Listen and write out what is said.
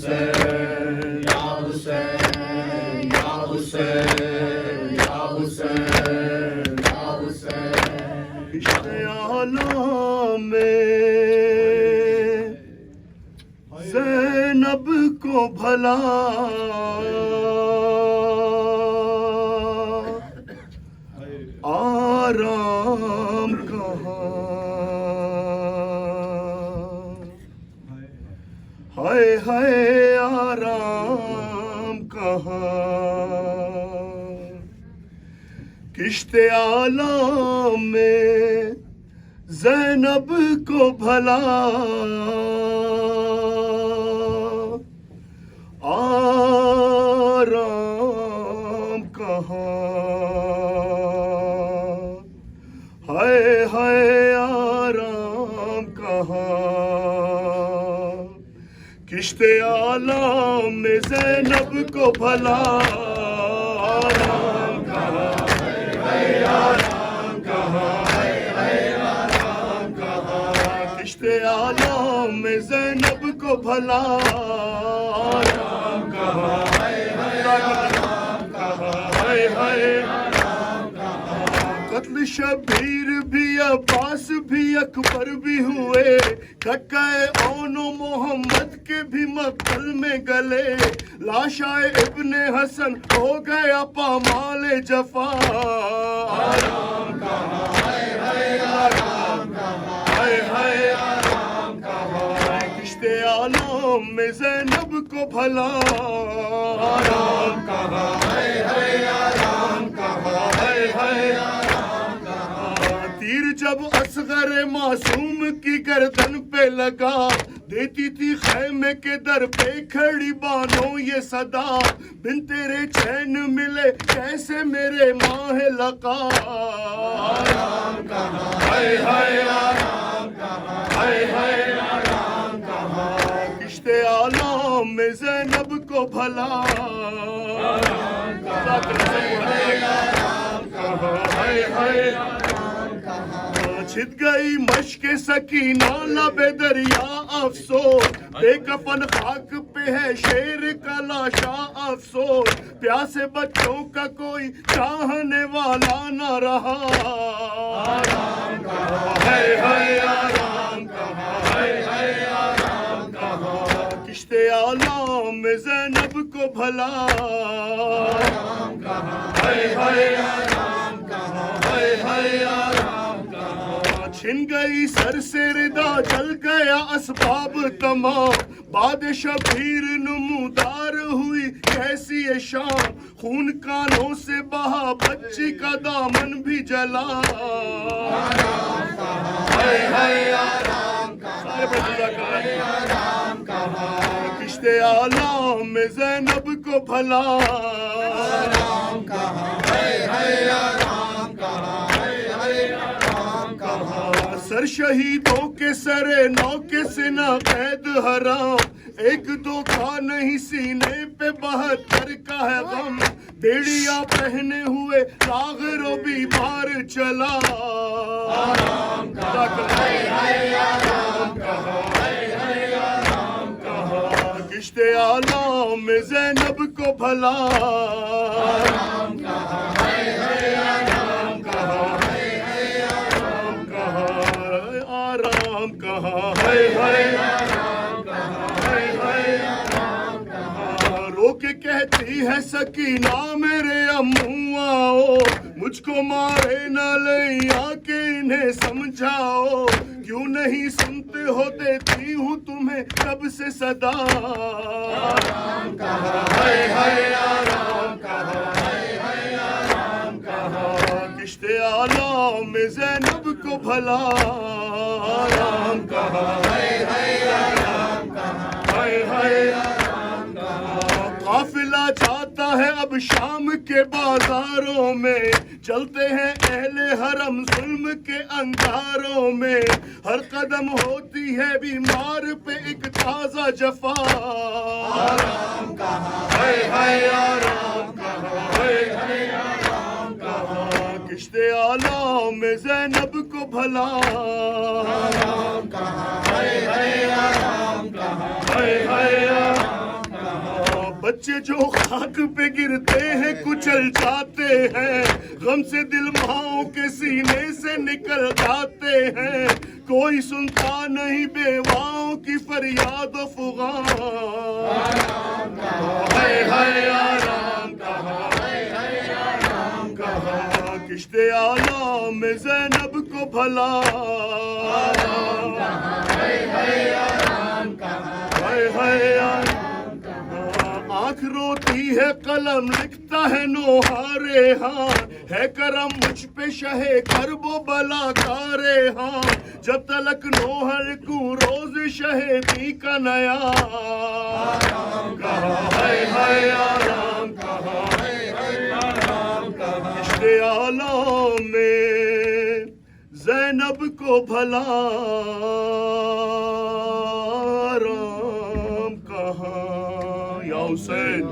حسین یا حسین یا حسین یا حسین یا حسین عشق اعلیٰ میں زینب کو بھلا آرام کہاں ہائے ہائے آرام کہاں کشت اعلیٰ میں زینب کو بھلا آرام کہاں ہائے ہائے آرام کہاں کشت اعلیٰ میں زینب کو بھلا آرام کہاں ہائے آرام کہاں ہائے آرام کہاں کشت اعلیٰ میں زینب کو بھلا آرام کہاں آرام کہاں ہائے قتل شبیر بھی عباس بھی اکبر بھی ہوئے ککائے اون و محمد کے بھی مقتل میں گلے لاشائے ابن حسن ہو گیا پامال جفا آرام کہاں ہائے آرام کہاں ہائے آرام کہاں کشت اعلیٰ میں زینب کو بھلا آرام کہاں ہائے آرام کہاں ہائے تیر جب اصغر معصوم کی گردن پہ لگا دیتی تھی خیمے کے در پہ کھڑی بانو یہ صدا بن تیرے چین ملے کیسے میرے ماہ لقا آرام کہاں ہائے آرام کہاں ہائے آرام کہاں کشت اعلیٰ میں زینب کو بھلا آرام کہاں ہائے چھت گئی مشق سکینہ لب دریا افسوس بے کفن خاک پہ ہے شیر کا لاشا افسوس پیاسے بچوں کا کوئی چاہنے والا نہ رہا آرام کہاں ہائے آرام کہاں ہائے آرام کہاں کشت اعلیٰ میں زینب کو بھلا آرام کہاں ہائے آرام کہاں ہائے آرام کہاں چھن گئی سر سے ردا جل گیا اسباب تمام باد شبیر نمودار ہوئی کیسی ہے شام خون کانوں سے بہا بچی کا دامن بھی جلا آرام کہاں ہائے آرام کہاں کشت اعلیٰ میں زینب کو بھلا آرام کہاں ہائے آرام کہاں سر شہیدوں کے سر نو کے سنا قید حرام ایک دو کا نہیں سینے پہ 72 کا ہے غم بیڑیاں پہنے ہوئے لاغر و بیمار چلا آرام کہاں کشت اعلیٰ میں زینب کو بھلا آرام کہاں آرام کہاں آرام کہاں رو کے کہتی ہے سکینہ میرے اموں آؤ مجھ کو مارے نہ لیا کہ انہیں سمجھاؤ کیوں نہیں سنتے ہو دیتی ہوں تمہیں کب سے صدا آرام کہاں آرام کہاں کشت اعلیٰ میں زینب کو بھلا آرام کہاں قافلہ جاتا ہے اب شام کے بازاروں میں چلتے ہیں اہل حرم ظلم کے انگاروں میں ہر قدم ہوتی ہے بیمار پہ ایک تازہ جفا آرام کہاں آرام کہاں کشت اعلیٰ میں زینب کو بھلا آرام کہاں آرام کہاں بچے جو خاک پہ گرتے ہیں کچل جاتے ہیں غم سے دل ماؤں کے سینے سے نکل جاتے ہیں کوئی سنتا نہیں بیواؤں کی فریاد و فغان ہائے ہائے آرام کہاں کشتے آلہ میں زینب کو بھلا آنکھ روتی ہے قلم لکھتا ہے نوحارے ہاں ہے کرم مجھ پہ شہ کرب و بلا کارے ہاں جب تلک نوحر کو روز شہیدی کا نیا آرام کہاں کشتے آلہ میں زینب کو بھلا آرام کہاں یا حسین